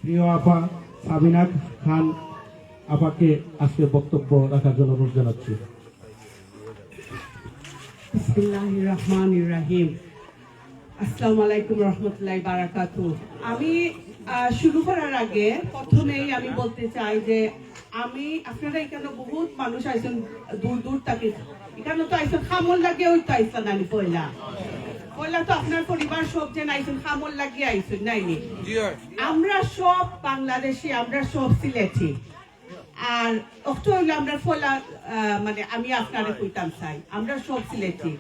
প্রিয় আপা সাবিনা খান আপাকে আজকে বক্তব্য রাখার জন্য অনুরোধ জানাচ্ছি। বিসমিল্লাহির রহমানির রহিম। আসসালামু আলাইকুম রহমতুল্লাহি বারাকাতুহু। আমি শুরু করার আগে প্রথমেই আমি বলতে চাই যে আপনারা এখানে বহুত মানুষ আইছেন দূর দূর থেকে, এখানে তো আইছেন খামল লাগে, ওই তো আইছেন আমি পয়লা তো আপনার পরিবার সব যেন আইছেন খামল লাগিয়ে আইছেন নাইনি। আমরা সব বাংলাদেশি, আমরা সব সিলেটি, আর অক্টো হইলো আমরা ফলা মানে আমি আপনারা কইতাম চাই আমরা সব সিলেটি।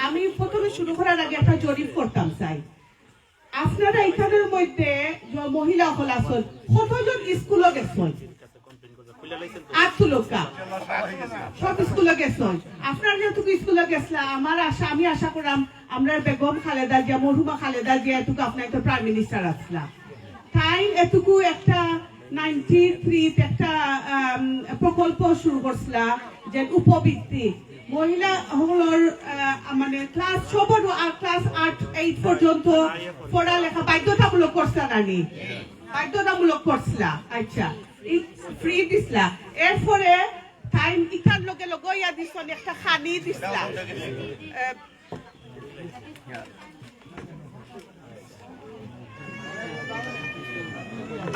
আমি প্রথমে শুরু করার আগে একটা জরিপ করতাম চাই, আপনারা এখানের মধ্যে মহিলা হল আসল কতজন স্কুলে গেছেন? 8 লোক সব স্কুলে গেছেন। আপনারা যেটুকু স্কুলে গেছিল আমার আশা, আমি আশা করাম আমরা বেগম খালেদা জিয়া, মরহুমা খালেদা জিয়া এটুকু আপনার তো প্রাইম মিনিস্টার আসলা, তাই এটুকু একটা 93 একটা প্রকল্প শুরু করছিল যে উপবৃত্তি মহিলা হলর মানে ক্লাস সবর ক্লাস 8 পর্যন্ত পড়ালেখা বাধ্যতামূলক করছে নানি, বাধ্যতামূলক করছিল। আচ্ছা ফ্রি দিছিল, এরপরে টাইম ইটার লগে লগে ইয়া দিছেন একটা খানি দিছিল।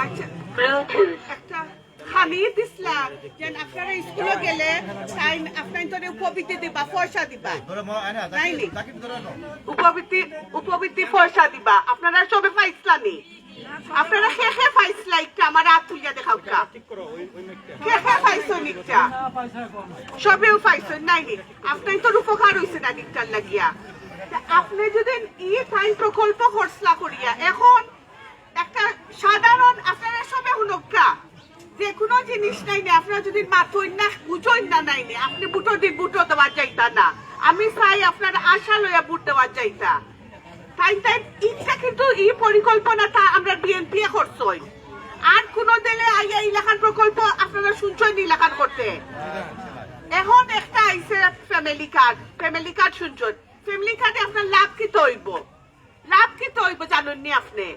আচ্ছা একটা খানি দিছিলা যে আপনারা স্কুলে গেলে টাইম আপনার উপবৃত্তি দিবা, পয়সা দিবা, উপবৃত্তি পয়সা দিবা। আপনারা সবে পাইছিলানি? আপনারা কে কে পাইছিলা একটা আমার হাত তুলিয়া দেখাও, কে কে পাইছেন একটা? সবেও পাইছেন নাইনি? আপনার তো উপকার হয়েছে না দিকটার লাগিয়া। আপনি যদি ই টাইম প্রকল্প খরচলা করিয়া এখন একটা সাধারণ আপনারা সবে হুনকা যে কোনো জিনিস নাই না, আপনারা যদি মাথুই না বুঝই না নাই না, আপনি বুটো দিন বুটো দেওয়া যাইতা না। আমি চাই আপনারা আশা লইয়া বুট দেওয়া যাইতা। তাই তাই ইচ্ছা কিন্তু এই পরিকল্পনাটা আমরা বিএনপি করছই। আর কোন দিলে আইয়া ইলাকার প্রকল্প আপনারা শুনছেন ইলাকার করতে। এখন একটা আইছে ফ্যামিলি কার্ড শুনছেন। ফ্যামিলি কার্ডে আপনার লাভ কি তৈব? লাভ কি তৈব জানেন নি আপনি?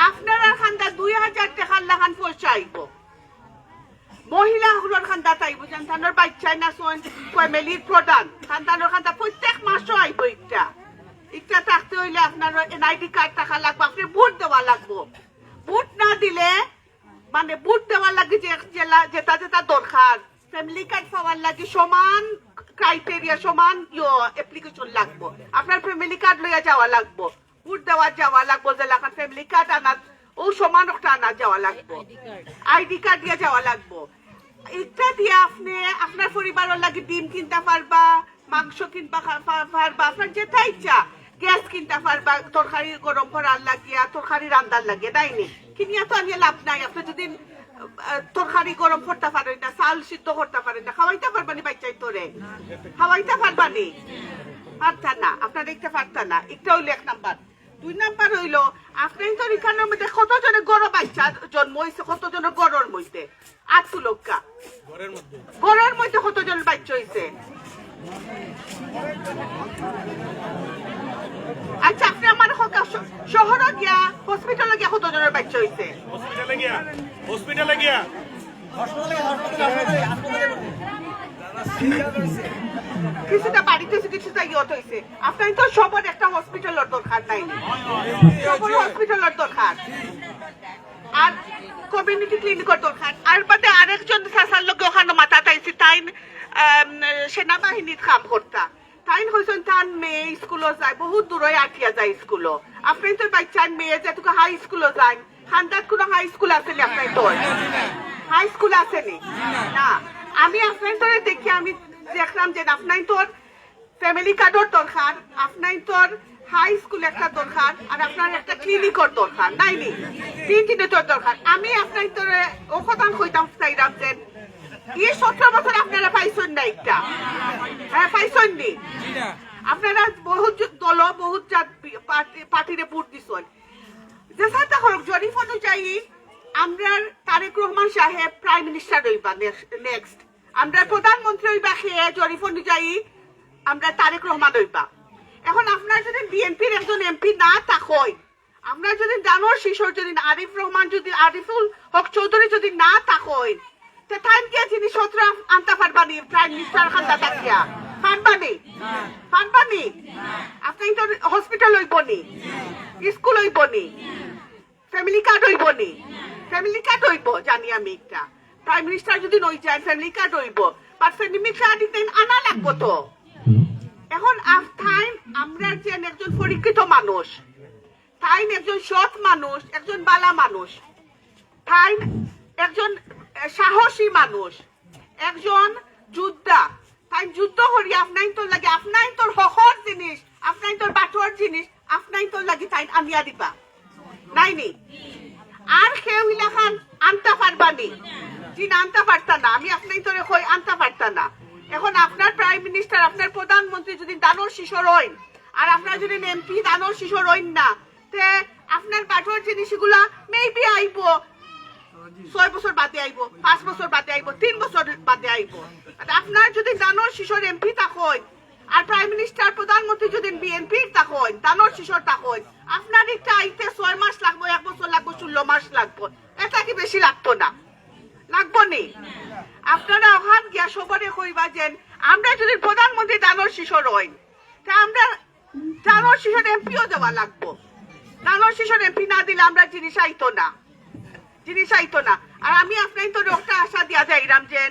আপনারা খান্দা 2000 টাকার লাগান পয়সা আইব, মহিলা হলোর খান্দা তাইব জানতানোর বাচ্চাই না সোন ফ্যামিলির প্রধান খান্দানোর খান্দা প্রত্যেক মাসও আইব। একটা থাকতে হইলে আপনার এনআইডি কার্ড টাকা লাগবে, আপনি ভোট দেওয়া লাগবো। ভোট না দিলে মানে ভোট দেওয়ার লাগে যেটা যেটা দরকার, ফ্যামিলি কার্ড পাওয়ার লাগে সমান ক্রাইটেরিয়া, সমান অ্যাপ্লিকেশন লাগবো। আপনার ফ্যামিলি কার্ড লইয়া যাওয়া লাগবো, ভোট দেওয়া যাওয়া লাগবো, যে লাগান ফ্যামিলি কার্ড আনা ও সমান একটা আনা যাওয়া লাগবো, আইডি কার্ড দিয়ে যাওয়া লাগবো। এটা দিয়ে আপনি আপনার পরিবারের লাগে ডিম কিনতে পারবা, মাংস কিনবা পারবা, আপনার যেটা ইচ্ছা, গ্যাস কিনতে পারবা, তরকারি গরম করার লাগিয়া, তরকারি রান্নার লাগিয়ে নাইনি কিনিয়া তো আনিয়ে লাভ নাই। আপনি যদি তরকারি গরম করতে পারেন না, চাল সিদ্ধ করতে পারেন না, খাওয়াইতে পারবানি বাচ্চাই তোরে? খাওয়াইতে পারবানি? পারতা না, আপনার দেখতে পারতা না। এটা হইলো 1 নাম্বার। 2 নাম্বার হইলো আপনার তো এখানের মধ্যে কতজনের গড় বাচ্চা জন্ম হয়েছে, কতজনের গড়ের মধ্যে 8 লোক গড়ের মধ্যে কতজন বাচ্চা হয়েছে? আচ্ছা আপনি আমার শহরে গিয়া হসপিটালে গিয়া কতজনের বাচ্চা হয়েছে? হসপিটালে গিয়া কিছুটা বাড়িতে কিছুটা ইয়ত হয়েছে। আপনার তো সবার একটা হসপিটালের দরকার নাই, সবার হসপিটালের দরকার আর কমিউনিটি ক্লিনিকের দরকার। আর বাদে আরেকজন শাসার লোক ওখানে মাথা তাইছি, তাই সেনাবাহিনীর কাম করতা, তাই হয়েছেন তার মেয়ে স্কুলে যায়, বহুত দূরে আঠিয়া যায় স্কুলে। আপনি তো বাচ্চার মেয়ে যেটুকু হাই স্কুলে যান, খান্দাত কোনো হাই স্কুল আসেনি? আপনার তো হাই স্কুল আসেনি না। আমি আপনার তোরে দেখি আমি দেখলাম যে আপনার তোর ফ্যামিলি কার্ডের দরকার, আপনার তোর হাই স্কুল একটা দরকার, আর আপনার একটা ক্লিনিকের দরকার নাইনি, 3 জিনিসের দরকার। আমি আপনার তোরে ও কথা কইতাম চাইলাম যে এই 17 বছর আপনারা পাইছেন না একটা? হ্যাঁ পাইছেন নি? আপনারা বহুত দল বহুত পার্টিরে ভোট দিছেন। যে সাথে জরিপ অনুযায়ী আমরা তারেক রহমান সাহেব প্রাইম মিনিস্টার হইবা নেক্সট, আমরা প্রধানমন্ত্রী হইবা খেয়ে জরিপ অনুযায়ী আমরা তারেক রহমান হইবা। এখন আপনার যদি বিএনপির একজন এমপি না থাকই, আমরা যদি জানোর শিশোর যদি আরিফ রহমান যদি আরিফুল হক চৌধুরী যদি না থাকেন তে টাইম কে জিনিস সত্রা আনতে পারবানি প্রাইম মিনিস্টার খান্দা থাকিয়া পারবানি আপনি তো হসপিটাল হইবনি স্কুল হইবনি ফ্যামিলি কার্ড হইব জানি আমি একটা প্রাইম মিনিস্টার যদি নই যায় ফ্যামিলি কার্ড হইব বাট ফ্যামিলি কার্ড দিতে আনা লাগবো তো এখন আমরা যে একজন পরীক্ষিত মানুষ তাই একজন সৎ মানুষ একজন বালা মানুষ তাই একজন সাহসী মানুষ একজন যোদ্ধা তাই যুদ্ধ করি আপনাই তোর লাগে আপনাই তোর হকর জিনিস আপনাই তোর বাটোয়ার জিনিস আপনাই তোর লাগে তাই আনিয়া দিবা নাইনি আর কেউ ইলাখান আনতে পারবানি যিনি আনতে পারতা না আমি আপনাই তোরে কই আনতে পারতা না এখন আপনার প্রাইম মিনিস্টার আপনার প্রধানমন্ত্রী যদি দানোর শিশু রইন আর আপনার যদি এমপি দানোর শিশু রইন না তে আপনার বাটোয়ার জিনিসগুলা মেবি আইব 6 বছর বাদে আইব 5 বছর বাদে আইব 3 বছর বাদে আইব আপনার যদি দানোর শিশুর এমপি থাকেন আর প্রাইম মিনিস্টার প্রধানমন্ত্রী যদি বিএনপি থাকেন দানোর শিশুর থাকেন আপনার একটা আইতে 6 মাস লাগবে 1 বছর লাগবে 16 মাস লাগবে এটা কি বেশি লাগতো না লাগবো নি আপনারা ওখান গিয়া সবারে কইবা যে আমরা যদি প্রধানমন্ত্রী দানোর শিশুর হইন তা আমরা দানোর শিশুর এমপিও দেওয়া লাগবো দানোর শিশুর এমপি না দিলে আমরা জিনিস আইতো না আর আমি আপনার তো একটা আশা দিয়া যাইরাম যে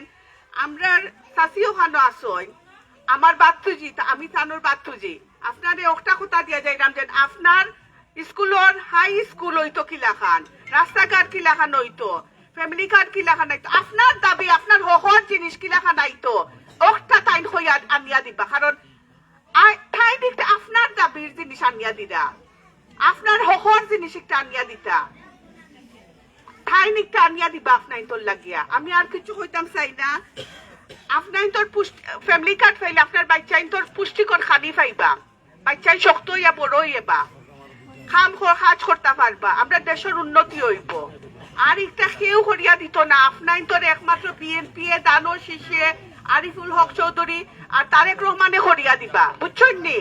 আমরা সাসিও খানো আসই আমার বাতুজি আমি তানোর বাতুজি আপনার একটা কথা দিয়া যাইরাম যে আপনার স্কুলের হাই স্কুল হইতো কিলাখান রাস্তাঘাট কিলাখান হইতো ফ্যামিলি কার্ড কিলাখান হইতো আপনার দাবি আপনার হকর জিনিস কিলাখান আইতো একটা টাইম হইয়া আনিয়া দিবা কারণ ঠাই দিতে আপনার দাবির জিনিস আনিয়া দিরা আপনার হকর জিনিস একটা আনিয়া দিতা ঠাইনিকটা আনিয়া দিবা আপনাই তোর লাগিয়া আমি আর কিছু হইতাম চাই না আপনাই তোর ফ্যামিলি কার্ড পাইলে আপনার বাচ্চাই তোর পুষ্টিকর খানি পাইবা বাচ্চাই শক্ত হইয়া বড় হইবা কাজ করতে পারবা আমরা দেশের উন্নতি হইব আর একটা কেউ করিয়া দিত না আপনাই তোর একমাত্র বিএনপি দানো শীষে আরিফুল হক চৌধুরী আর তারেক রহমানে করিয়া দিবা বুঝছেন নি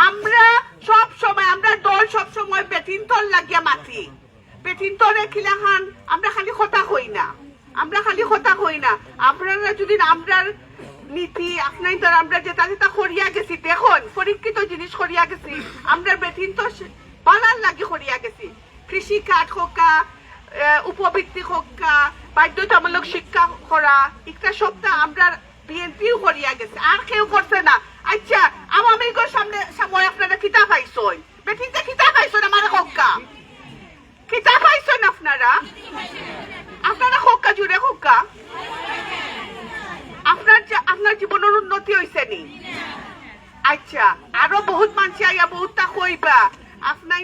আমরা সব সময় আমরা দল সব সময় বেটিন তল লাগিয়া মাতি বেটিন্তরে খিলাখান আমরা খালি কথা কই না আপনারা যদি আমরার নীতি আপনাই তো আমরা যেটা করিয়া গেছি দেখুন পরীক্ষিত জিনিস করিয়া গেছি আমরা বেটিন্ত বালার লাগি করিয়া গেছি কৃষি কার্ড হোকা উপবৃত্তি হোকা বাধ্যতামূলক শিক্ষা করা একটা সপ্তাহ আমরা বিএনপিও করিয়া গেছে আর কেউ করছে না আচ্ছা আওয়ামী লীগের সামনে সময় আপনারা কিতাব পাইছেন বেটিনতে কিতাব পাইছেন আমার হোকা কিতাব পাইছেন আপনারা হোক্কা জুড়ে হোক্কা আপনার জীবনের উন্নতি হয়েছে নি আচ্ছা আরো বহুত মানুষ আইয়া বহুতটা কইবা আপনাই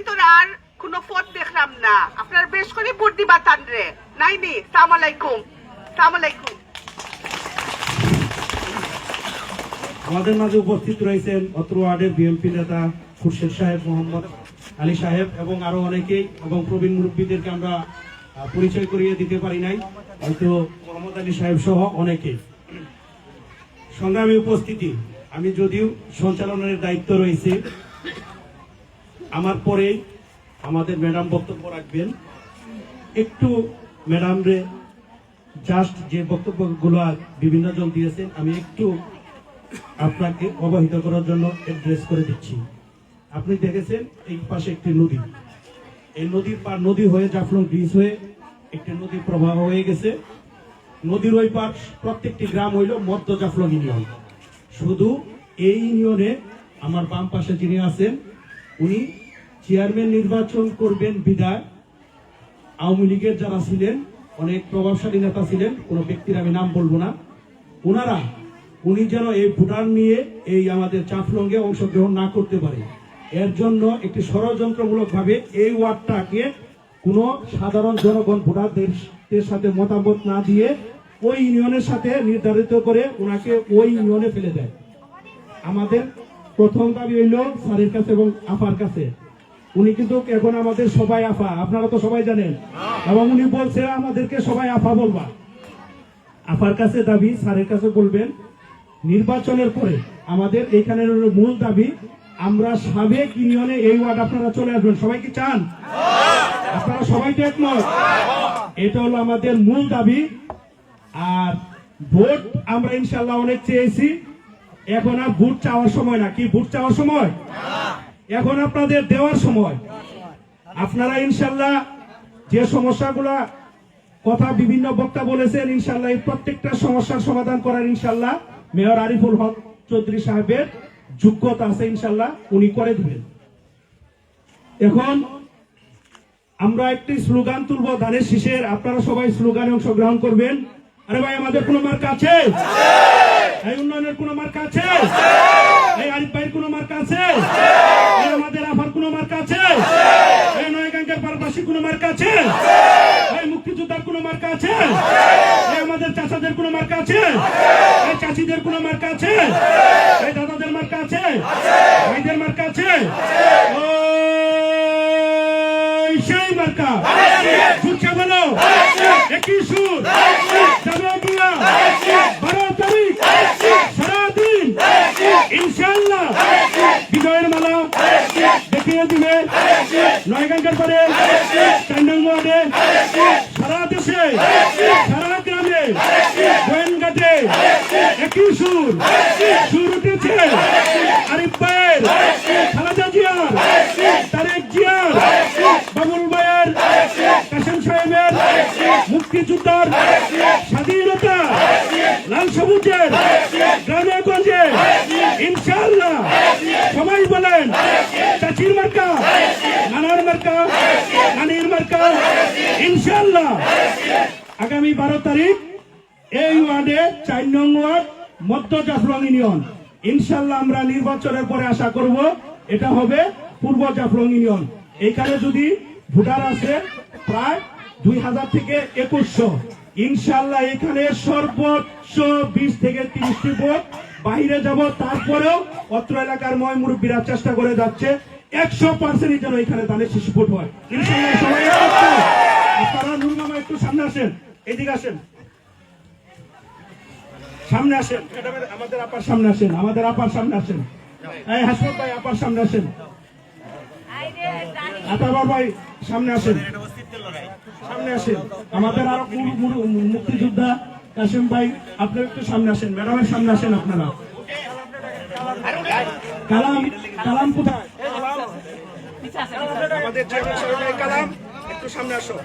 তো আর কোনো পথ দেখলাম না আপনার বেশ করে ভোট দিবা তান রে নাই নি সালাম আলাইকুম আমাদের মাঝে উপস্থিত রয়েছেন অত্র ওয়ার্ডের বিএনপি নেতা খুরশেদ সাহেব মোহাম্মদ আলী সাহেব এবং আরো অনেকেই এবং প্রবীণ মুরব্বীদেরকে আমরা পরিচয় করিয়ে দিতে পারি নাই হয়তো মোহাম্মদ আলী সাহেব সহ অনেকেই সংগ্রামী উপস্থিতি আমি যদিও সঞ্চালনের দায়িত্ব রয়েছে আমার পরে আমাদের ম্যাডাম বক্তব্য রাখবেন একটু ম্যাডাম রে জাস্ট যে বক্তব্যগুলো বিভিন্ন জন দিয়েছেন আমি একটু আপনাকে অবহিত করার জন্য অ্যাড্রেস করে দিচ্ছি আপনি দেখেছেন এই পাশে একটি নদী এই নদীর পার নদী হয়ে জাফলং ব্রিজ হয়ে একটি নদী প্রবাহ হয়ে গেছে নদীর ওই পার প্রত্যেকটি গ্রাম হইল মধ্য জাফলং ইউনিয়ন শুধু এই ইউনিয়নে আমার বাম পাশে যিনি আছেন উনি চেয়ারম্যান নির্বাচন করবেন বিধায় আওয়ামী লীগের যারা ছিলেন অনেক প্রভাবশালী নেতা ছিলেন কোন ব্যক্তির আমি নাম বলবো না উনি যেন এই ভোটার নিয়ে এই আমাদের জাফলংয়ে অংশগ্রহণ না করতে পারে এর জন্য একটি ষড়যন্ত্রমূলক ভাবে এই ওয়ার্ডটাকে কোন সাধারণ জনগণ ভোটারদের সাথে মতামত না দিয়ে ওই ইউনিয়নের সাথে নির্ধারিত করে ওনাকে ওই ইউনিয়নে ফেলে দেয় আমাদের প্রথম দাবি হইল স্যারের কাছে এবং আপার কাছে উনি কিন্তু এখন আমাদের সবাই আফা আপনারা তো সবাই জানেন এবং উনি বলছে আমাদেরকে সবাই আফা বলবা আপার কাছে দাবি স্যারের কাছে বলবেন নির্বাচনের পরে আমাদের এখানের মূল দাবি আমরা সাবেক ইউনিয়নে এই ওয়ার্ড আপনারা চলে আসবেন। সবাই কি চান? আপনারা সবাই তো একমত? এটা হলো আমাদের মূল দাবি। আর ভোট আমরা ইনশাল্লাহ অনেক চেয়েছি, এখন আর ভোট চাওয়ার সময় না। কি ভোট চাওয়ার সময়? এখন আপনাদের দেওয়ার সময়। আপনারা ইনশাল্লাহ যে সমস্যাগুলা কথা বিভিন্ন বক্তা বলেছেন, ইনশাল্লাহ এই প্রত্যেকটা সমস্যার সমাধান করার ইনশাল্লাহ মেয়র আরিফুল হক চৌধুরী সাহেবের যোগ্যতা আছে, ইনশাল্লাহ উনি করে দিবেন। এখন আমরা একটি স্লোগান তুলবো ধানের শীষের, আপনারা সবাই স্লোগানে অংশগ্রহণ করবেন। আরে ভাই, আমাদের কোনো মার্কা আছে? এই উন্নয়নের কোনো মার্কা আছে? এই আরিফ ভাইয়ের কোনো মার্কা আছে? এই আমাদের আফার কোনো মার্কা আছে? এই নয়গাঙ্গের পারপাশি কোনো মার্কা আছে? এই মুক্তিযোদ্ধার কোনো মার্কা আছে? এই আমাদের চাচাদের কোনো মার্কা আছে? এই চাচিদের কোনো মার্কা আছে? এই দাদাদের মার্কা আছে? ভাইদের মার্কা আছে? ওই সেই মার্কা সুরক্ষা বলো, একই সুর যাবে গিয়া 12 তারিখ সারাদিন ইনশাআল্লাহ বিজয়ের মালা দেখিয়ে দিবে। নয়গাঙ্গের পরে 4 নং ওয়ার্ডে, সারা দেশে, সারা গ্রামে, গোয়েনঘাটে একই সুর উঠেছে। আরিফ ভাইয়ের, খালেদা জিয়ার, তারেক জিয়ার, বাবুল ভাইয়ের, কাসেম সাহেবের, মুক্তিযোদ্ধার, স্বাধীনতা, লাল সবুজের, গ্রামে গঞ্জে ইনশাআল্লাহ সবাই বলেন চাচির মার্কা, নানার মার্কা, নানির মার্কা ইনশাআল্লাহ। আগামী 12 তারিখ এই ওয়ার্ডে 4 নং ওয়ার্ড মধ্য জাফলং ইউনিয়ন, ইনশাআল্লাহ আমরা নির্বাচনের পরে আশা করব এটা হবে পূর্ব জাফলং ইউনিয়ন। এখানে যদি ভোটার আছে প্রায় 2000 থেকে 2100, ইনশাআল্লাহ এখানে সর্বোচ্চ 20 থেকে 30টি ভোট বাইরে যাব। তারপরেও অত্র এলাকার ময় মুরব্বীরা চেষ্টা করে যাচ্ছে 100% যেন এখানে ধানের শীষ ভোট হয় ইনশাআল্লাহ। সবাই আপনারা নুর মামা একটু সামনে আসেন, এদিকে আসেন, সামনে আসেন, আমাদের আপার সামনে আসেন, আমাদের আপার সামনে আসেন। এই হাসমত ভাই আপার সামনে আসেন, আতাবার ভাই সামনে আসেন, সামনে আসেন। আমাদের আরো মুক্তিযোদ্ধা কাসেম ভাই আপনারা একটু সামনে আসেন, ম্যাডামের সামনে আসেন। আপনারা কালাম কোথায়? আমাদের কালাম একটু সামনে আসো,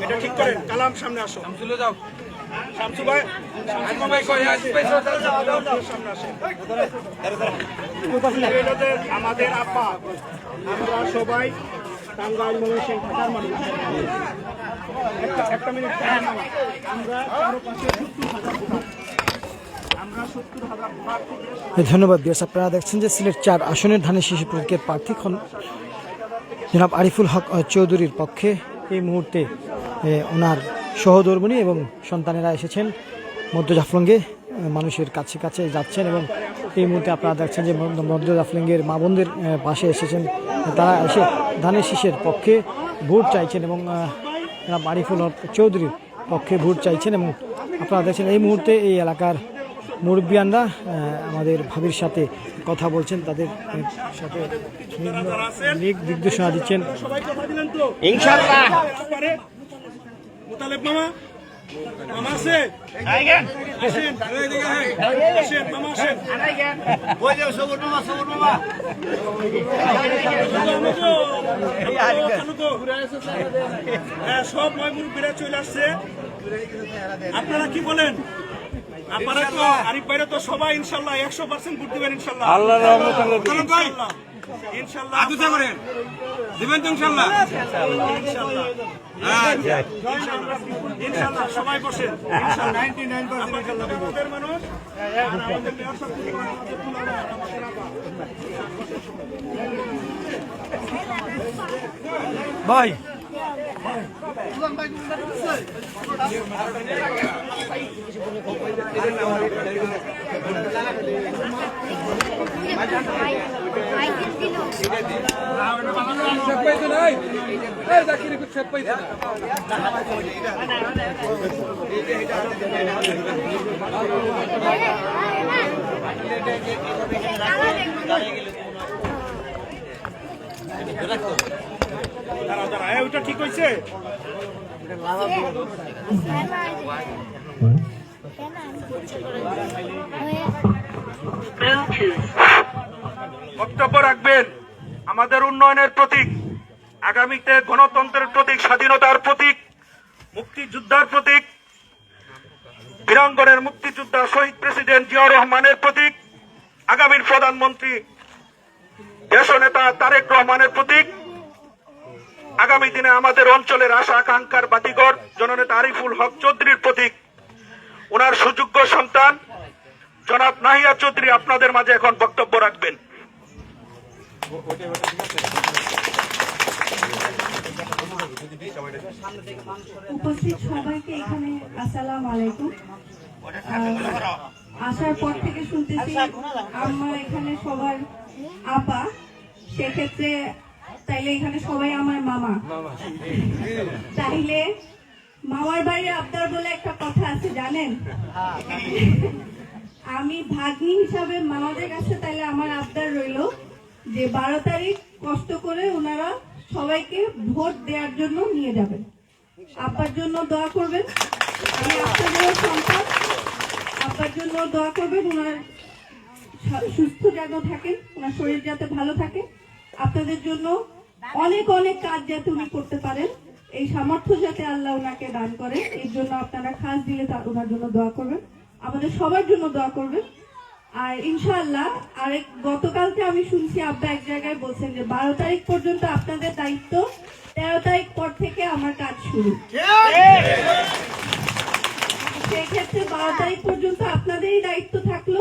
এটা ঠিক করেন। কালাম সামনে আসো, যাও শামসু ভাই, আমাদের আপা, আমরা সবাই টাঙ্গাইল ময়মনসিংহ ঢাকার মানুষ। একটা মিনিট, আমরা কারো পাশে 70,000 ভোটার, আমরা 70,000 ভোটার। ধন্যবাদ বিয়াস। আপনারা দেখছেন যে সিলেট 4 আসনের ধানের শীষ প্রতীকের প্রার্থী জনাব আরিফুল হক চৌধুরীর পক্ষে এই মুহূর্তে ওনার সহধর্মিণী এবং সন্তানেরা এসেছেন মধ্য জাফলংয়ে, মানুষের কাছে কাছে যাচ্ছেন এবং এই মুহূর্তে আপনারা দেখছেন যে মধ্য জাফলংয়ের মা বোনদের পাশে এসেছেন। তারা এসে ধানের শীষের পক্ষে ভোট চাইছেন এবং জনাব আরিফুল হক চৌধুরীর পক্ষে ভোট চাইছেন। এবং আপনারা দেখছেন এই মুহূর্তে এই এলাকার মুরব্বিয়ানরা আমাদের ভাবির সাথে কথা বলছেন, তাদের সাথে নির্দেশনা দিচ্ছেন। ইনশাআল্লাহ মুতালেব মামা, মামা আছে? আসেন, আসেন, মামা আসেন। ওই যে সবুর মামা, সবুর মামা। হ্যাঁ, সব ময় মুরব্বীরা চলে আসছে। আপনারা কি বলেন? আপনারা তো আরিফ ভাইরা তো সবাই ইনশাআল্লাহ 100% ভোট দিবেন ইনশাআল্লাহ। আল্লাহর রহমতে ইনশাআল্লাহ, ইনশাআল্লাহ আদুতে করেন দিবেন তো ইনশাআল্লাহ। ইনশাআল্লাহ, ইনশাআল্লাহ সবাই বসেন ইনশাআল্লাহ। 99% ইনশাআল্লাহ আমাদের মানুষ আর আমাদের মেয়র সাহেব ভাই ওইটা ঠিক হয়েছে। বক্তব্য রাখবেন আমাদের উন্নয়নের প্রতীক, আগামীতে গণতন্ত্রের প্রতীক, স্বাধীনতার প্রতীক, মুক্তিযোদ্ধার প্রতীক, বীরাঙ্গনের মুক্তিযোদ্ধা শহীদ প্রেসিডেন্ট জিয়াউর রহমানের প্রতীক, আগামীর প্রধানমন্ত্রী দেশনেতা তারেক রহমানের প্রতীক, আগামী দিনে আমাদের অঞ্চলের আশা আকাঙ্ক্ষার বাতিঘর জননেতা আরিফুল হক চৌধুরীর প্রতীক, ওনার সুযোগ্য সন্তান জনাব নাহিয়া চৌধুরী আপনাদের মাঝে এখন বক্তব্য রাখবেন। উপস্থিত সবাইকে এখানে আসসালামু আলাইকুম। আসার পর থেকে শুনতেছি আমার এখানে সবার আপা, সেক্ষেত্রে তাইলে এখানে সবাই আমার মামা। তাইলে মামার বাড়ির আবদার বলে একটা কথা আছে জানেন? আমি ভাগ্নি হিসাবে মামাদের কাছে তাইলে আমার আবদার রইল যে 12 তারিখ কষ্ট করে ওনারা সবাইকে ভোট দেওয়ার জন্য নিয়ে যাবেন। আব্বার জন্য দোয়া করবেন, আমি আপনাদের সন্তান, আব্বার জন্য দোয়া করবেন, ওনার সুস্থ যেন থাকেন, ওনার শরীর যাতে ভালো থাকে, আপনাদের জন্য অনেক অনেক কাজ যাতে উনি করতে পারেন, এই সামর্থ্য যাতে আল্লাহ ওনাকে দান করে, এর জন্য আপনারা খাস দিলে ওনার জন্য দোয়া করবেন, আমাদের সবার জন্য দোয়া করবেন। আর ইনশাআল্লাহ আরেক গতকালকে আমি শুনছি আব্বা এক জায়গায় বলছেন যে 12 তারিখ পর্যন্ত আপনাদের দায়িত্ব, 13 তারিখ পর থেকে আমার কাজ শুরু। সেক্ষেত্রে 12 তারিখ পর্যন্ত আপনাদেরই দায়িত্ব থাকলো,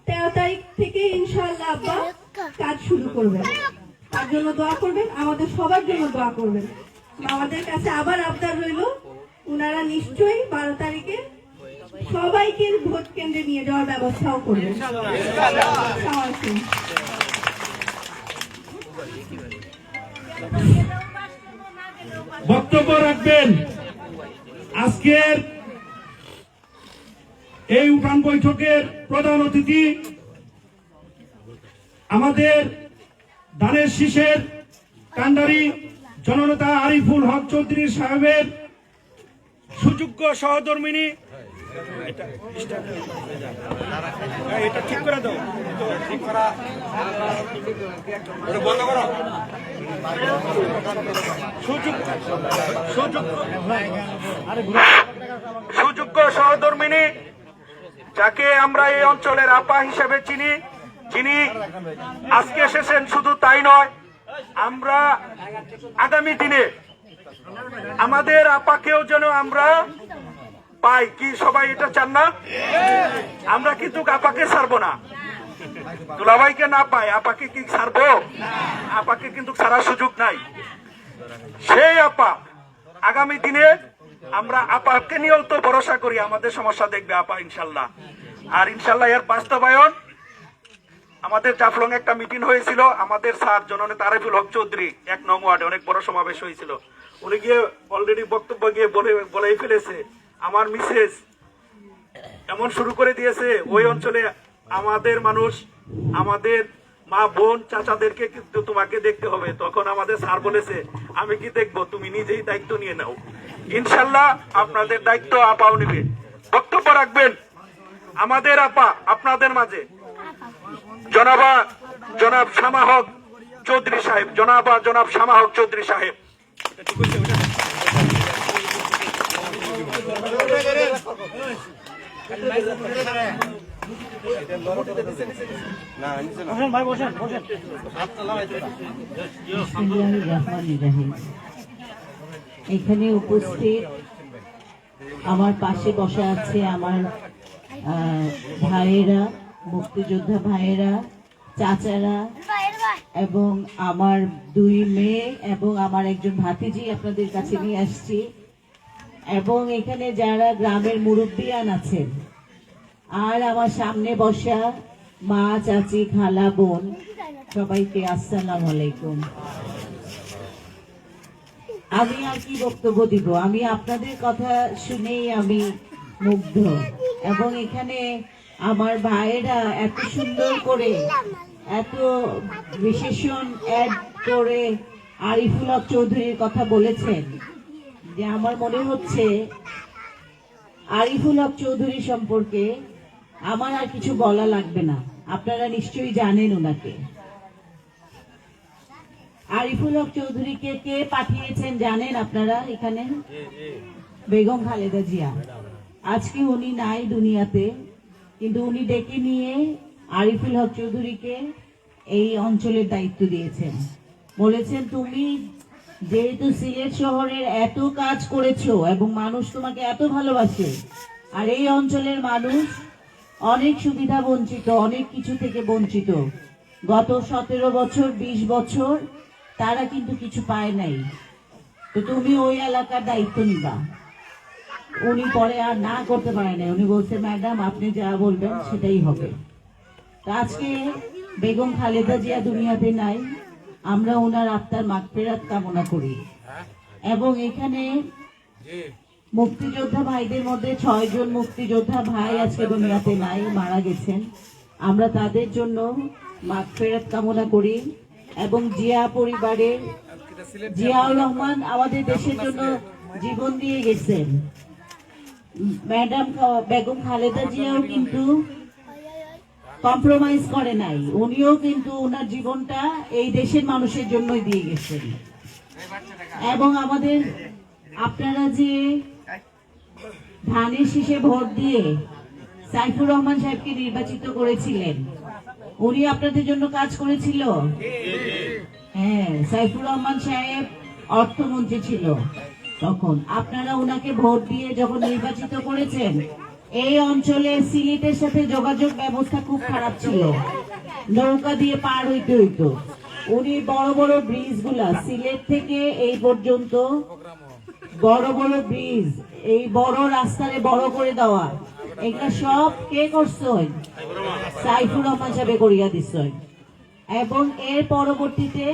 13 তারিখ থেকে ইনশাআল্লাহ আব্বা কাজ শুরু করবেন। তার জন্য দোয়া করবেন, আমাদের সবার জন্য দোয়া করবেন। আমাদের কাছে আবার আবদার রইল, ওনারা নিশ্চয়ই 12 তারিখে সবাইকে ভোট কেন্দ্রে নিয়ে যাওয়ার ব্যবস্থাও করবেন। বক্তব্য রাখবেন আজকের এই উঠান বৈঠকের প্রধান অতিথি আমাদের ধানের শীষের কান্ডারি জননেতা আরিফুল হক চৌধুরী সাহেবের সুযোগ্য সহধর্মিনী। এটা ঠিক করে দাও, বন্ধ করো। সুযোগ্য সহধর্মিনী, যাকে আমরা এই অঞ্চলের আপা হিসেবে চিনি, যিনি আজকে এসেছেন শুধু তাই নয়, আমরা আগামী দিনে আমাদের আপাকেও যেন আমরা পাই। কি সবাই এটা চান না? আমরা কিন্তু আপাকে ছাড়বো না, দুলাভাইকে না পাই আপাকে কি ছাড়বো? আপাকে কিন্তু ছাড়ার সুযোগ নাই। সেই আপা আগামী দিনে আমরা আপাকে নিয়েও তো ভরসা করি, আমাদের সমস্যা দেখবে আপা ইনশাল্লাহ। আর ইনশাল্লাহ এর বাস্তবায়ন, আমাদের জাফলং একটা মিটিং হয়েছিল, আমাদের স্যার জননেতা আরিফুল হক চৌধুরী 1 নং ওয়ার্ডে অনেক বড় সমাবেশ হয়েছিল, উনি গিয়ে অলরেডি বক্তব্য গিয়ে বলেই ফেলেছে, আমার মিসেস এমন শুরু করে দিয়েছে ওই অঞ্চলে আমাদের মানুষ, আমাদের মা বোন চাচাদেরকে কিন্তু তোমাকে দেখতে হবে। তখন আমাদের স্যার বলেছে, আমি কি দেখবো, তুমি নিজেই দায়িত্ব নিয়ে নাও। ইনশাল্লাহ আপনাদের দায়িত্ব আপাও নিবে। বক্তব্য রাখবেন আমাদের আপা আপনাদের মাঝে জনাব শামা হক চৌধুরী সাহেব, জনাব শামা হক চৌধুরী সাহেব। এখানে উপস্থিত আমার পাশে বসা আছে আমার ভাইয়েরা, মুক্তিযোদ্ধা ভাইয়েরা, চাচারা, এবং আমার 2 মেয়ে এবং আমার একজন ভাতিজি আপনাদের কাছে নিয়ে আসছি, এবং এখানে যারা গ্রামের মুরব্বিয়ান আছেন আর আমার সামনে বসা মা, চাচি, খালা, বোন, সবাইকে আসসালামু আলাইকুম। আমি আর কি বক্তব্য দিব, আমি আপনাদের কথা শুনেই আমি মুগ্ধ। এবং এখানে আমার ভাইয়েরা এত সুন্দর করে, এত বিশেষণ অ্যাড করে আরিফুল হক চৌধুরীর কথা বলেছেন যে আমার মনে হচ্ছে আরিফুল হক চৌধুরী সম্পর্কে আমার আর কিছু বলা লাগবে না, আপনারা নিশ্চয়ই জানেন ওনাকে। আরিফুল হক চৌধুরীকে কে পাঠিয়েছেন জানেন আপনারা? এখানে বেগম খালেদা জিয়া। আজকে উনি নাই দুনিয়াতে, কিন্তু উনি ডেকে নিয়ে আরিফুল হক চৌধুরীকে এই অঞ্চলের দায়িত্ব দিয়েছেন। বলেছেন তুমি যেহেতু সিলেট শহরের এত কাজ করেছো এবং মানুষ তোমাকে এত ভালোবাসে, আর এই অঞ্চলের মানুষ অনেক সুবিধা বঞ্চিত, অনেক কিছু থেকে বঞ্চিত। গত 17 বছর 20 বছর তারা কিন্তু কিছু পায় নাই, তো তুমি ওই এলাকার দায়িত্ব নিবা। উনি পরে আর না করতে পারে না, উনি বলছে ম্যাডাম আপনি যা বলবেন সেটাই হবে। তো আজকে বেগম খালেদা জিয়া দুনিয়াতে নাই, আমরা ওনার আত্মার মাগফিরাত কামনা করি। এবং এখানে মুক্তিযোদ্ধা ভাইদের মধ্যে 6 জন মুক্তিযোদ্ধা ভাই আজকে দুনিয়াতে নাই, মারা গেছেন। আমরা তাদের জন্য মাগফিরাত কামনা করি। এবং জিয়া পরিবারের জিয়াউর রহমান আমাদের দেশের জন্য জীবন দিয়ে গেছেন। ম্যাডাম বেগম খালেদা জিয়াও কিন্তু কম্প্রোমাইজ করে নাই, উনিও কিন্তু ওনার জীবনটা এই দেশের মানুষের জন্যই দিয়ে গেছেন। এবং আমাদের আপনারা যে ধানের শীষে ভোট দিয়ে সাইফুর রহমান সাহেবকে নির্বাচিত করেছিলেন, উনি আপনাদের জন্য কাজ করেছিল। হ্যাঁ, সাইফুর রহমান সাহেব অর্থমন্ত্রী ছিল তখন। আপনারা ওনাকে ভোট দিয়ে যখন নির্বাচিত করেছেন, এই অঞ্চলে সিলেটের সাথে যোগাযোগ ব্যবস্থা খুব খারাপ ছিল, নৌকা দিয়ে পার হইতে হইতো। উনি বড় বড় ব্রিজ গুলা সিলেট থেকে এই পর্যন্ত বড় বড় ব্রিজ, এই বড় রাস্তারে বড় করে দেওয়া, এগুলা সব কে করছেন? সাইফুর রহমান সাহেব করিয়া দিচ্ছেন। এবং এর পরবর্তীতে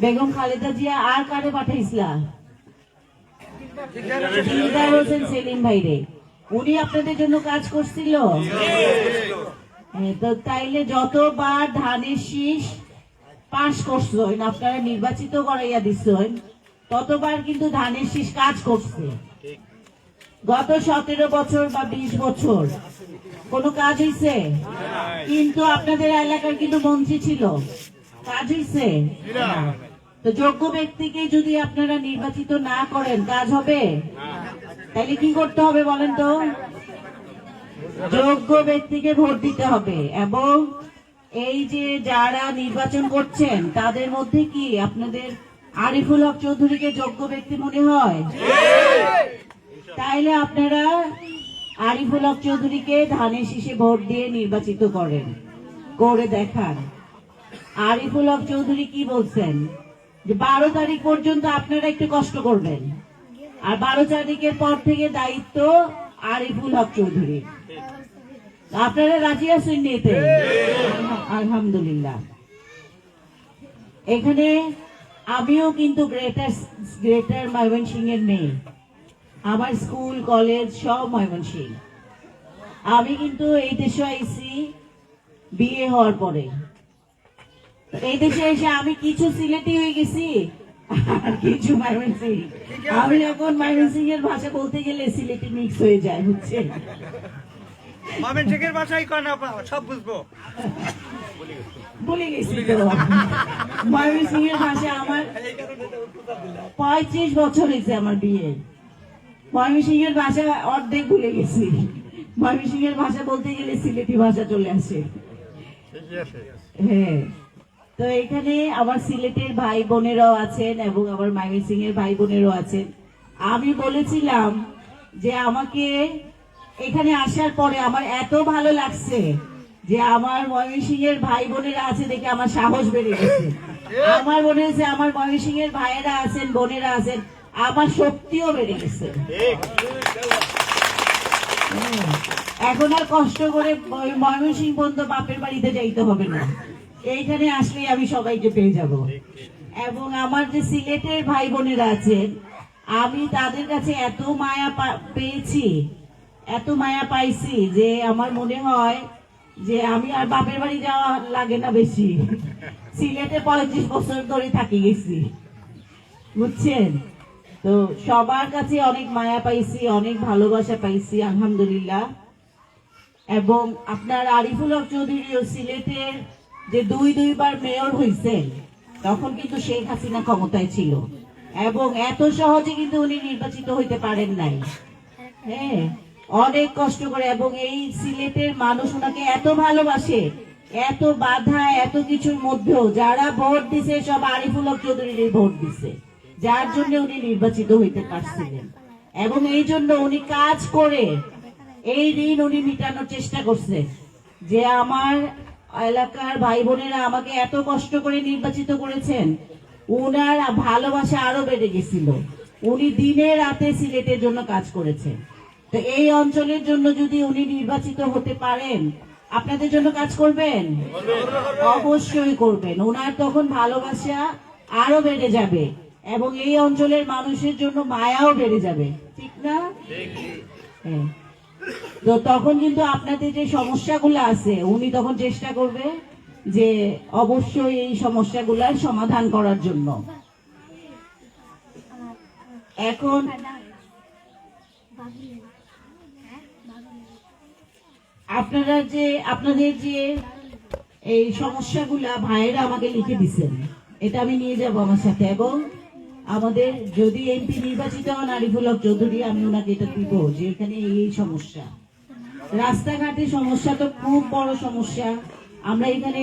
বেগম খালেদা জিয়া আর কারে পাঠাইছিলা? দিলদার হোসেন সেলিম ভাইরে। উনি আপনাদের জন্য কাজ করছিল। তো তাইলে যতবার ধানের শীষ পাশ করছেন, আপনারা নির্বাচিত করাইয়া দিচ্ছেন, ততবার কিন্তু ধানের শীষ কাজ করছে। গত 17 বছর বা 20 বছর কোনো কাজ হয়েছে? কিন্তু আপনাদের এলাকার কিন্তু মন্ত্রী ছিল, কাজ হয়েছে? তো যোগ্য ব্যক্তিকে যদি আপনারা নির্বাচিত না করেন, কাজ হবে? তাহলে কি করতে হবে বলেন তো? যোগ্য ব্যক্তিকে ভোট দিতে হবে। এবং এই যে যারা নির্বাচন করছেন তাদের মধ্যে কি আপনাদের আরিফুল হক চৌধুরীকে যোগ্য ব্যক্তি মনে হয়? তাইলে আপনারা আরিফুল হক চৌধুরীকে ধানের শীষে ভোট দিয়ে নির্বাচিত করেন, করে দেখান। আরিফুল হক চৌধুরী কি বলছেন যে 12 তারিখ পর্যন্ত আপনারা একটু কষ্ট করবেন, আর 12 তারিখের পর থেকে দায়িত্ব আরিফুল হক চৌধুরী। আপনারা রাজি আছেন নিতে? আলহামদুলিল্লাহ। এখানে আমিও কিন্তু গ্রেটার ময়মনসিংহ এর মেয়ে, আমার স্কুল কলেজ সব ময়মনসিংহ। আমি কিন্তু এই দেশে আইছি বিয়ে হওয়ার পরে। এই দেশে এসে আমি কিছু সিলেটি হয়ে গেছি আর কিছু ময়মনসিংহ। আমি এখন ময়মনসিংহ এর ভাষা বলতে গেলে সিলেটি মিক্স হয়ে যায়, বুঝছেন? ময়মনসিংহের ভাষাই কয় না, সব বুঝবো। ভুলে গেছি তো ময়মনসিংহের ভাষা। আমার 35 বছর হয়েছে আমার বিয়ে। ময়মনসিংহের ভাষা অর্ধেক ভুলে গেছি। ময়মনসিংহের ভাষা বলতে গেলে সিলেটি ভাষা চলে আসে। হ্যাঁ, তো এখানে আমার সিলেটের ভাই বোনেরাও আছেন এবং আমার ময়মনসিংহের ভাই বোনেরও আছেন। আমি বলেছিলাম যে আমাকে এখানে আসার পরে আমার এত ভালো লাগছে যে আমার ময়মনসিংহের ভাই বোনেরা আছে দেখে আমার সাহস বেড়ে গেছে। আমার মনে হয়েছে আমার ময়মনসিংহের ভাইয়েরা আছেন, বোনেরা আছেন, আমার শক্তিও বেড়ে গেছে। এখন আর কষ্ট করে ময়মনসিংহ পর্যন্ত বাপের বাড়িতে যাইতে হবে না, এইখানে আসলেই আমি সবাইকে পেয়ে যাব। এবং আমার যে সিলেটের ভাই বোনেরা আছেন, আমি তাদের কাছে এত মায়া পেয়েছি, এত মায়া পাইছি যে আমার মনে হয় যে আমি আর বাপের বাড়ি যাওয়া লাগে না বেশি। সিলেটে 35 বছর ধরে থাকি গেছি, বুঝছেন? তো সবার কাছে অনেক মায়া পাইছি, অনেক ভালোবাসা পাইছি, আলহামদুলিল্লাহ। এবং আপনার আরিফুল হক চৌধুরীও সিলেটের যে দুইবার মেয়র হয়েছেন, তখন কিন্তু শেখ হাসিনা ক্ষমতায় ছিল, এবং এত সহজে কিন্তু উনি নির্বাচিত হইতে পারেন নাই। হ্যাঁ, অনেক কষ্ট করে। এবং এই সিলেটের মানুষ ওনাকে এত ভালোবাসে, এত বাধা, এত কিছুর মধ্যেও যারা ভোট দিছে সব আরিফুল হক চৌধুরীর ভোট দিছে, যার জন্য উনি নির্বাচিত হইতে পারছিলেন। এবং এই জন্য উনি কাজ করে এই ঋণ উনি মিটানোর চেষ্টা করছে, যে আমার এলাকার ভাই বোনেরা আমাকে এত কষ্ট করে নির্বাচিত করেছেন, উনার ভালোবাসা আরো বেড়ে গেছিল। উনি দিনে রাতে সিলেটের জন্য কাজ করেছেন। তো এই অঞ্চলের জন্য যদি উনি নির্বাচিত হতে পারেন, আপনাদের জন্য কাজ করবেন? অবশ্যই করবেন। ওনার তখন ভালোবাসা আরো বেড়ে যাবে এবং এই অঞ্চলের মানুষের জন্য মায়াও বেড়ে যাবে, ঠিক না? হ্যাঁ। তো তখন কিন্তু আপনাদের যে সমস্যাগুলো আছে, উনি তখন চেষ্টা করবে যে অবশ্যই এই সমস্যাগুলোর সমাধান করার জন্য। এখন আপনাদের যে এই সমস্যাগুলা ভাইয়েরা আমাকে লিখে দিচ্ছেন, এটা আমি নিয়ে যাব আমার সাথে। এবং আমাদের যদি এমপি নির্বাচিত হন আরিফুল হক চৌধুরী, আমি ওনাকে এটা দিব যে এখানে এই সমস্যা, রাস্তাঘাটের সমস্যা তো খুব বড় সমস্যা। আমরা এখানে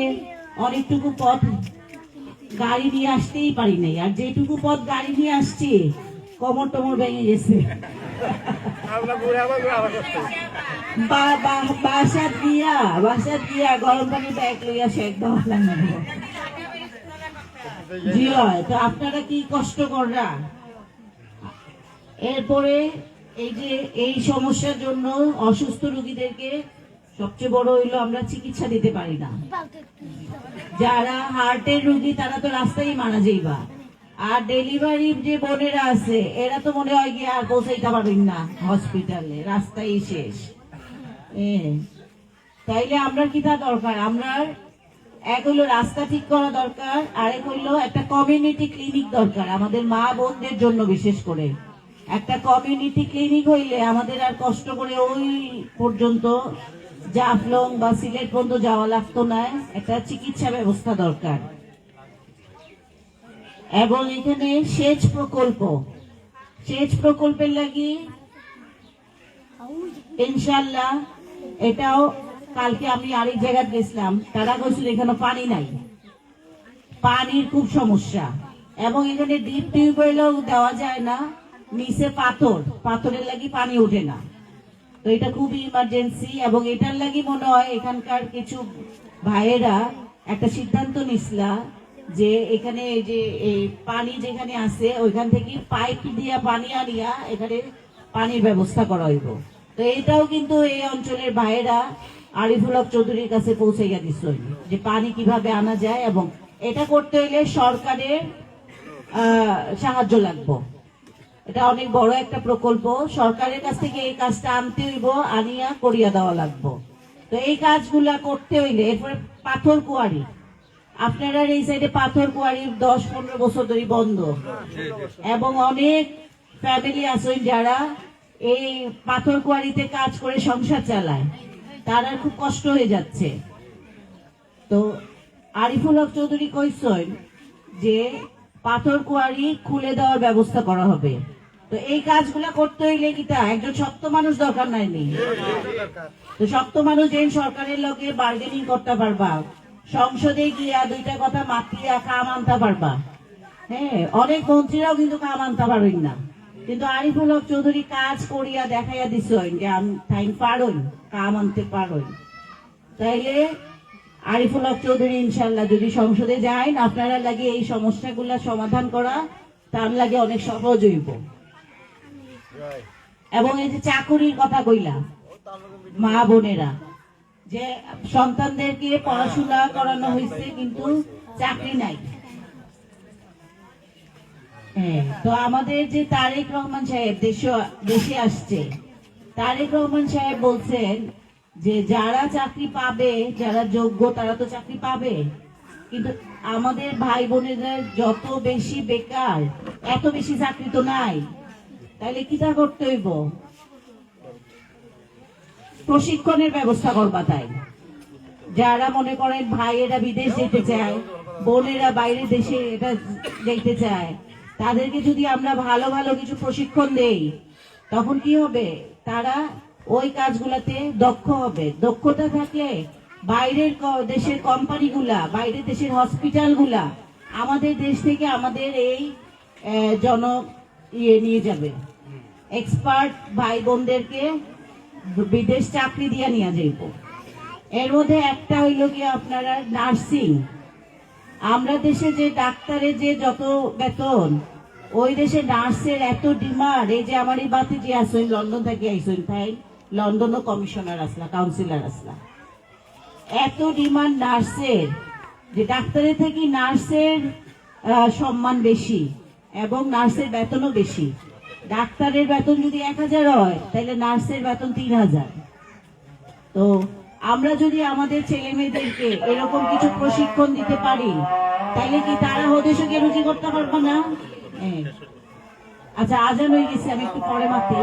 অনেকটুকু পথ গাড়ি নিয়ে আসতেই পারি নাই, আর যেটুকু পথ গাড়ি নিয়ে আসছি কোমর টোমর ভেঙে গেছে। বাসাত গিয়া গরম পানি ব্যাগ লইয়া শেখ দেওয়া লাগবে। জি হয়। তো আপনারা কি কষ্ট কররা। এরপরে এই যে এই সমস্যার জন্য অসুস্থ রোগীদেরকে সবচেয়ে বড় হইলো আমরা চিকিৎসা দিতে পারি না। যারা হার্টের রোগী তারা তো রাস্তায় মারা যাইবা, আর ডেলিভারি যে বোনেরা আছে এরা তো মনে হয় গিয়ে আর পৌঁছাইতে পারবেন না হসপিটালে, রাস্তায় শেষ। তাইলে আমরা কি তা দরকার, আমরা এক হইলো রাস্তা ঠিক করা দরকার, আরেক হইলো একটা কমিউনিটি ক্লিনিক দরকার আমাদের মা বোনদের জন্য। বিশেষ করে একটা কমিউনিটি ক্লিনিক হইলে আমাদের আর কষ্ট করে ওই পর্যন্ত জাফলং বা সিলেট পর্যন্ত যাওয়া লাগতো না। একটা চিকিৎসা ব্যবস্থা দরকার। এবং এখানে সেচ প্রকল্পের লাগি ইনশাল্লাহ, এটাও কালকে আমি আরেক জায়গায় গেছিলাম, তারা কইছিল এখানে পানি নাই, পানির খুব সমস্যা। এবং এখানে ডিপ টিউবওয়েলও দেওয়া যায় না, নিচে পাথরের লাগি পানি ওঠে না। তো এটা খুবই ইমার্জেন্সি। এবং এটার লাগি মনে হয় এখানকার কিছু ভাইয়েরা একটা সিদ্ধান্ত নিছিলা যে এখানে যে এই পানি যেখানে আছে ওইখান থেকে পাইপ দিয়া পানি আনিয়া এখানে পানির ব্যবস্থা করা হইব। তো এটাও কিন্তু এই অঞ্চলের ভাইয়েরা আরিফুল হক চৌধুরীর কাছে পৌঁছাইয়া দিচ্ছে যে পানি কিভাবে আনা যায়, এবং এটা করতে হইলে সরকারের সাহায্য লাগবে। এটা অনেক বড় একটা প্রকল্প, সরকারের কাছ থেকে এই কাজটা আনতে হইব, আনিয়া করিয়া দেওয়া লাগবে। তো এই কাজগুলা করতে হইলে এরপরে পাথর কুয়ারি, আপনারা এই সাইডে পাথর কুয়ারি 10-15 বছর ধরে বন্ধ, এবং অনেক ফ্যামিলি আছেন যারা এই পাথর কুয়ারিতে কাজ করে সংসার চালায়, তারা খুব কষ্ট হয়ে যাচ্ছে। তো আরিফুল হক চৌধুরী কইছেন যে পাথর কুয়ারি খুলে দেওয়ার ব্যবস্থা করা হবে। তো এই কাজগুলা করতে হইলে কিটা একজন শক্ত মানুষ দরকার নাই। তো শক্ত মানুষ যেন সরকারের লগে বার্গেনিং করতে পারবা, সংসদে গিয়া দুইটা কথা মাতিয়া কাম আনতে পারবা। হ্যাঁ, অনেক মন্ত্রীরাও কিন্তু কাম আনতে পারবেন না, কিন্তু আরিফুল হক চৌধুরী কাজ করিয়া দেখাইয়া দিছেন যে আমি পারই কাম আনতে পারই। তো তাইলে আরিফুল হক চৌধুরী ইনশাল্লাহ যদি সংসদে যান, আপনারা লাগে এই সমস্যাগুলা সমাধান করা তার লাগে অনেক সহজ হইব। এবং এই যে চাকুরির কথা কইলা, মা বোনেরা যে সন্তানদেরকে পড়াশোনা করানো হয়েছে কিন্তু চাকরি নাই। হ্যাঁ, তো আমাদের যে তারেক রহমান সাহেব দেশে আসছে, তারেক রহমান সাহেব বলছেন যে যারা চাকরি পাবে, যারা যোগ্য তারা তো চাকরি পাবে, কিন্তু আমাদের ভাই বোনেরা যত বেশি বেকার, এত বেশি চাকরি তো নাই। তাহলে কিটা করতে হইব? প্রশিক্ষণের ব্যবস্থা করবা। তাই যারা মনে করেন ভাইয়েরা বিদেশ যেতে চায়, বোনেরা বাইরে দেশে এটা যেতে চায়, তাদেরকে যদি আমরা ভালো ভালো কিছু প্রশিক্ষণ দেই, তখন কি হবে? তারা ওই কাজগুলাতে দক্ষ হবে। দক্ষতা থাকলে বাইরের দেশের কোম্পানিগুলা, বাইরের দেশের হসপিটালগুলা আমাদের দেশ থেকে আমাদের এই নিয়ে যাবে। এক্সপার্ট ভাই বোনদেরকে বিদেশ চাকরি দিয়ে নিয়ে যাইব। এর মধ্যে একটা হইল কি আপনারা নার্সিং, আমরা দেশে যে ডাক্তারের যে যত বেতন, ওই দেশে নার্সের এত ডিমান্ড। এই যে আমার এই বাতি যে আসেন লন্ডন থেকে আইসেন, তাই লন্ডনও কমিশনার আসলা, কাউন্সিলর আসলা, এত ডিমান্ড নার্সের যে ডাক্তারের থেকে নার্সের সম্মান বেশি এবং নার্সের বেতনও বেশি। ডাক্তারের বেতন যদি 1000 হয়, তাহলে নার্সের বেতন 3000। তো আমরা যদি আমাদের ছেলে মেয়েদেরকে এরকম কিছু প্রশিক্ষণ দিতে পারি, তাহলে কি তারা ওদেশকে রুজি করতে পারবো না? আচ্ছা, আজান হয়ে গেছে, আমি একটু পরে মাতি।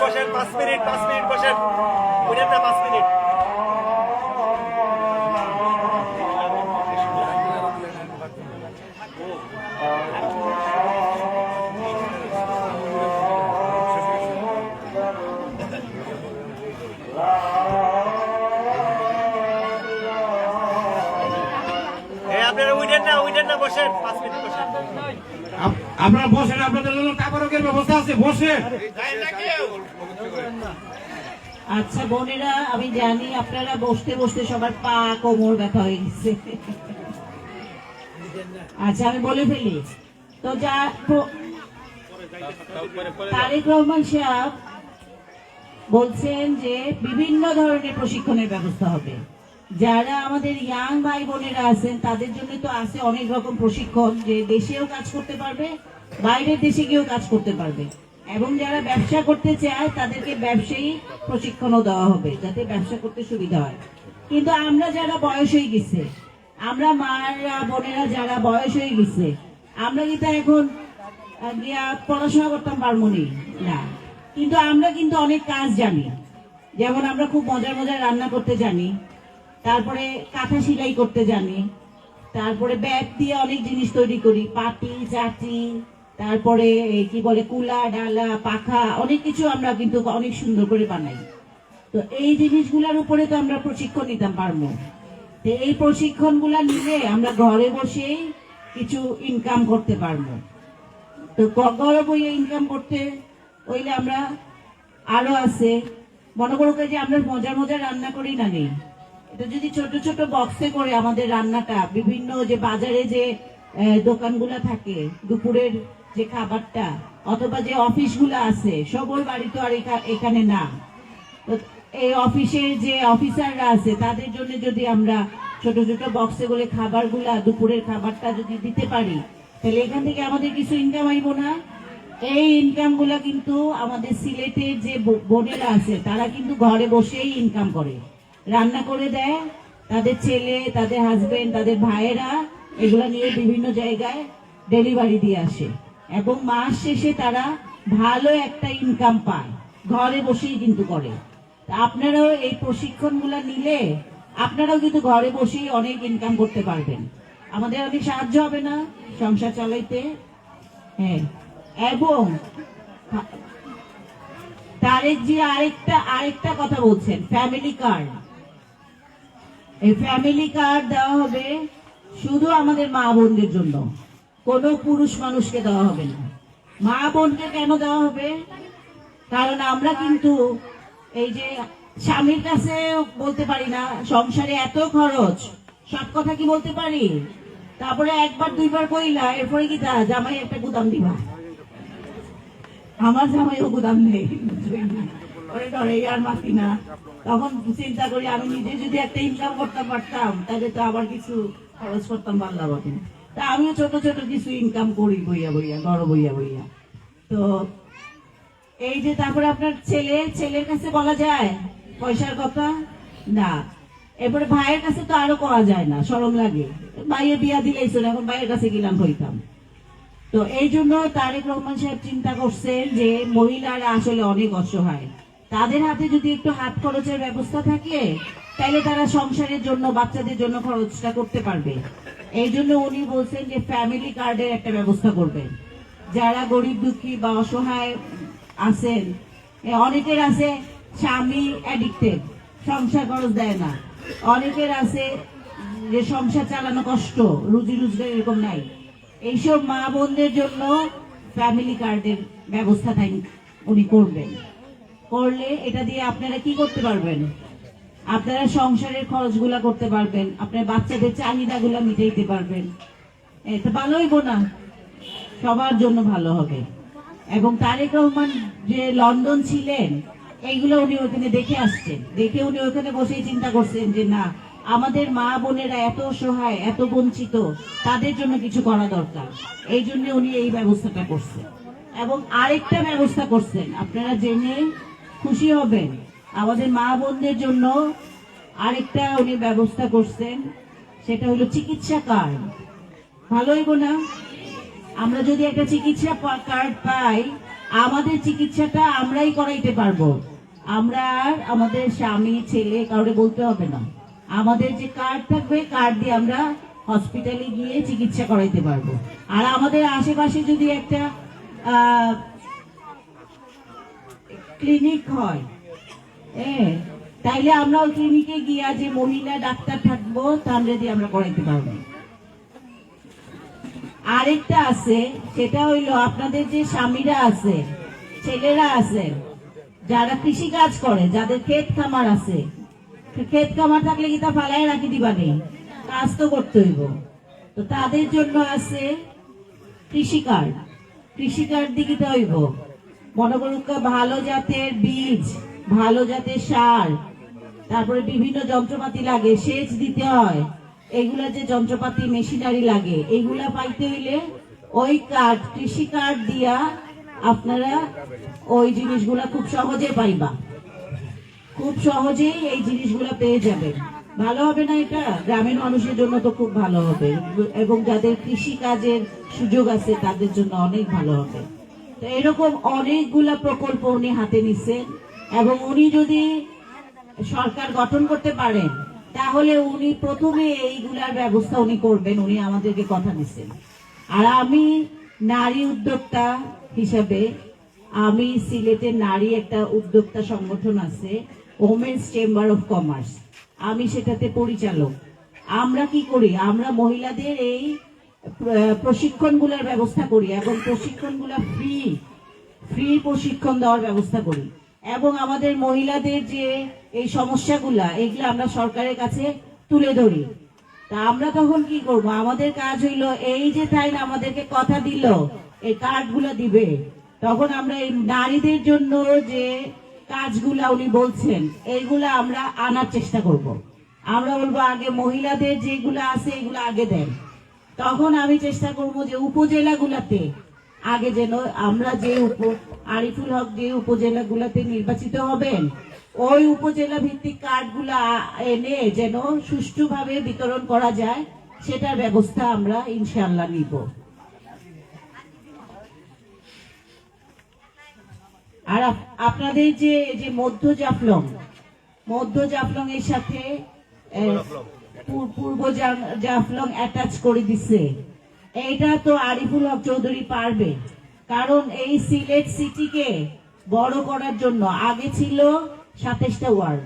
বসেন 5 মিনিট বসেন, 5 মিনিট। আপনারা উইডেন না বসেন, 5 মিনিট বসেন। আপনারা বসেন, আপনাদের জন্য টাকারকের ব্যবস্থা আছে, বসেন। আচ্ছা বোনেরা, আমি জানি আপনারা বসতে বসতে সবার পা কোমর ব্যথা হয়ে গেছে। আচ্ছা, আমি বলে ফেলি তো, যা তারেক রহমান সাহেব বলছেন যে বিভিন্ন ধরনের প্রশিক্ষণের ব্যবস্থা হবে। যারা আমাদের ইয়াং ভাই বোনেরা আছেন তাদের জন্য তো আছে অনেক রকম প্রশিক্ষণ, যে দেশেও কাজ করতে পারবে, বাইরের দেশে গিয়েও কাজ করতে পারবে। এবং যারা ব্যবসা করতে চায় তাদেরকে ব্যবসায়ী প্রশিক্ষণও দেওয়া হবে, যাতে ব্যবসা করতে সুবিধা হয়। কিন্তু আমরা যারা বয়স হয়ে গেছে, আমরা মারা বোনেরা যারা বয়স হয়ে গেছে, আমরা কিন্তু এখন পড়াশোনা করতাম পারবো না, কিন্তু আমরা কিন্তু অনেক কাজ জানি। যেমন আমরা খুব মজার মজার রান্না করতে জানি, তারপরে কাঁথা সেলাই করতে জানি, তারপরে ব্যাগ দিয়ে অনেক জিনিস তৈরি করি, পাটি চাটি, তারপরে কি বলে কুলা ডালা পাখা, অনেক কিছু আমরা কিন্তু অনেক সুন্দর করে বানাই। তো এই জিনিসগুলোর উপরে তো আমরা প্রশিক্ষণ নিতে পারবো। তো এই প্রশিক্ষণগুলো নিলে আমরা ঘরে বসেই কিছু ইনকাম করতে পারবো। তো ঘরে বসে ইনকাম করতে হইলে আমরা আরো আছে, মনে করো যে আমরা মজার মজার রান্না করি না নেই, এটা যদি ছোট ছোট বক্সে করে আমাদের রান্নাটা বিভিন্ন যে বাজারে যে দোকানগুলো থাকে দুপুরের যে খাবারটা, অথবা যে অফিসগুলো আছে, সবার বাড়ি তো আর এখানে না, তো এই অফিসের যে অফিসাররা আছে তাদের জন্য যদি আমরা ছোট ছোট বক্সে করে খাবারগুলা, দুপুরের খাবারটা যদি দিতে পারি, তাহলে এখান থেকে আমাদের কিছু ইনকাম আইব না? এই ইনকাম গুলা কিন্তু আমাদের সিলেটের যে বোনেরা আছে তারা কিন্তু ঘরে বসেই ইনকাম করে, রান্না করে দেয়, তাদের ছেলে, তাদের হাজবেন্ড, তাদের ভাইয়েরা এগুলা নিয়ে বিভিন্ন জায়গায় ডেলিভারি দিয়ে আসে এবং মাস শেষে তারা ভালো একটা ইনকাম পায়, ঘরে বসেই কিন্তু করে। আপনারাও এই প্রশিক্ষণগুলো নিলে আপনারাও কিন্তু ঘরে বসেই অনেক ইনকাম করতে পারবেন, আমাদের অনেক সাহায্য হবে না সংসার চালাইতে? হ্যাঁ। এবং তারেক জি আরেকটা কথা বলছেন, ফ্যামিলি কার্ড। এই ফ্যামিলি কার্ড দেওয়া হবে শুধু আমাদের মা বোনদের জন্য, কোনো পুরুষ মানুষকে দেওয়া হবে না। মা বোনকে কেন দেওয়া হবে? কারণ আমরা কিন্তু এই যে স্বামীর কাছে বলতে পারি না, সংসারে এত খরচ, সব কথা কি বলতে পারি? তারপরে একবার দুইবার কইলা, এরপরে কি তা জামাই একটা গুদাম দিবা? আমার জামাইও গুদাম নেই, ওরে ডরে আর মাতি না। তখন চিন্তা করি আমি নিজে যদি একটা ইনকাম করতে পারতাম তাহলে তো আবার কিছু খরচ করতাম পারলাম। তা আমিও ছোট ছোট কিছু ইনকাম করি বইয়া বইয়া, বড় বইয়া বইয়া। তো এই যে তারপরে আপনার ছেলের কাছে বলা যায় পয়সার কথা না, এরপরে ভাইয়ের কাছে তো আরো করা যায় না, শরম লাগে, ভাইয়ের বিয়া দিলেই চলে, এখন ভাইয়ের কাছে গেলাম হইতাম। তো এই জন্য তারেক রহমান সাহেব চিন্তা করছেন যে মহিলারা আসলে অনেক অসহায়, তাদের হাতে যদি একটু হাত খরচের ব্যবস্থা থাকে তাহলে তারা সংসারের জন্য, বাচ্চাদের জন্য খরচটা করতে পারবে। এই জন্য উনি বলছেন যে ফ্যামিলি কার্ডের একটা ব্যবস্থা করবেন। যারা গরিব দুঃখী বা অসহায় আছেন, অনেকের আছে স্বামী অ্যাডিক্টেড, সংসার খরচ দেয় না, অনেকের আছে যে সংসার চালানো কষ্ট, রুজি রোজগার এরকম নাই, এইসব মা বোনদের জন্য ফ্যামিলি কার্ডের ব্যবস্থা উনি করবেন। করলে এটা দিয়ে আপনারা কি করতে পারবেন? আপনারা সংসারের খরচগুলা করতে পারবেন, আপনার বাচ্চাদের চাহিদাগুলা মিটাইতে পারবেন। এটা ভালো হইব না? সবার জন্য ভালো হবে। এবং তারেক রহমান যে লন্ডন ছিলেন, এইগুলো উনি ওখানে দেখে আসছেন, দেখে উনি ওখানে বসেই চিন্তা করছেন যে না, আমাদের মা বোনেরা এত সহায়, এত বঞ্চিত, তাদের জন্য কিছু করা দরকার। এই জন্য উনি এই ব্যবস্থাটা করছেন। এবং আরেকটা ব্যবস্থা করছেন, আপনারা জেনে খুশি হবেন, আমাদের মা বোনদের জন্য আরেকটা উনি ব্যবস্থা করছেন, সেটা হলো চিকিৎসা কার্ড। ভালো হইব না? আমরা যদি একটা চিকিৎসা কার্ড পাই, আমাদের চিকিৎসাটা আমরাই করাইতে পারবো, আমরা আর আমাদের স্বামী, ছেলে কাউকে বলতে হবে না। আমাদের যে কার্ড থাকবে, কার্ড দিয়ে আমরা হসপিটালে গিয়ে চিকিৎসা করাইতে পারবো। আর আমাদের আশেপাশে যদি একটা ক্লিনিক হয়, তাইলে আমরা ওই ক্লিনিকে গিয়া যে মহিলা ডাক্তার থাকবো তাহলে দিয়ে আমরা করাইতে পারবো। আরেকটা আছে, সেটা হইলো আপনাদের যে স্বামীরা আছে, ছেলেরা আছে, যারা কৃষি কাজ করে, যাদের ক্ষেত খামার আছে, ক্ষেত খামার থাকলে কি তা ফালাই রাখি দিবা নেই, কাজ তো করতে হইব। তো তাদের জন্য আছে কৃষি কার্ড। কৃষি কার্ড দিতে হইব, মনে করুন ভালো জাতের বীজ, ভালো জাতের সার, তারপরে বিভিন্ন যন্ত্রপাতি লাগে, সেচ দিতে হয়, এগুলা যে যন্ত্রপাতি মেশিনারি লাগে, এগুলা পাইতে হইলে ওই কার্ড, কৃষি কার্ড দিয়া আপনারা ওই জিনিসগুলা খুব সহজে পাইবা, খুব সহজেই এই জিনিসগুলা পেয়ে যাবেন। ভালো হবে না? এটা গ্রামের মানুষের জন্য তো খুব ভালো হবে, এবং যাদের কৃষি কাজের সুযোগ আছে তাদের জন্য অনেক ভালো হবে। তো এরকম অনেকগুলা প্রকল্প উনি হাতে নিচ্ছেন, এবং উনি যদি সরকার গঠন করতে পারেন তাহলে উনি প্রথমে এইগুলার ব্যবস্থা উনি করবেন, উনি আমাদেরকে কথা দিচ্ছেন। আর আমি নারী উদ্যোক্তা হিসাবে, আমি সিলেটের নারী একটা উদ্যোক্তা সংগঠন আছে, ওমেন্স চেম্বার অফ কমার্স, আমি সেটাতে পরিচালক। আমরা কি করি, আমরা মহিলাদের এই প্রশিক্ষণগুলোর ব্যবস্থা করি এবং প্রশিক্ষণগুলো ফ্রি প্রশিক্ষণ দেওয়ার ব্যবস্থা করি এবং আমাদের মহিলাদের যে এই সমস্যাগুলা এগুলো আমরা সরকারের কাছে তুলে ধরি। তা আমরা তখন কি করব, আমাদের কাজ হইলো এই যে তাই না আমাদেরকে কথা দিল এই কার্ডগুলো দিবে, তখন আমরা এই নারীদের জন্য যে কাজগুলা উনি বলছেন এইগুলা আমরা আনার চেষ্টা করব। আমরা বলবো আগে মহিলাদের যেগুলো আছে এগুলো আগে দেন। তখন আমি চেষ্টা করব যে উপজেলাগুলাতে আগে যেন আমরা যে আরিফুল হক যে উপজেলাগুলাতে নির্বাচিত হবেন ওই উপজেলা ভিত্তিক কার্ডগুলা এনে যেন সুষ্ঠুভাবে বিতরণ করা যায়, সেটার ব্যবস্থা আমরা ইনশাআল্লাহ নিব। আর আপনাদের যে মধ্য জাফলং এর সাথে পূর্ব জাফলং অ্যাটাচ করে দিচ্ছে, এইটা তো আরিফুল হক চৌধুরী পারবে, কারণ এই সিলেট সিটিকে বড় করার জন্য আগে ছিল 27টা ওয়ার্ড,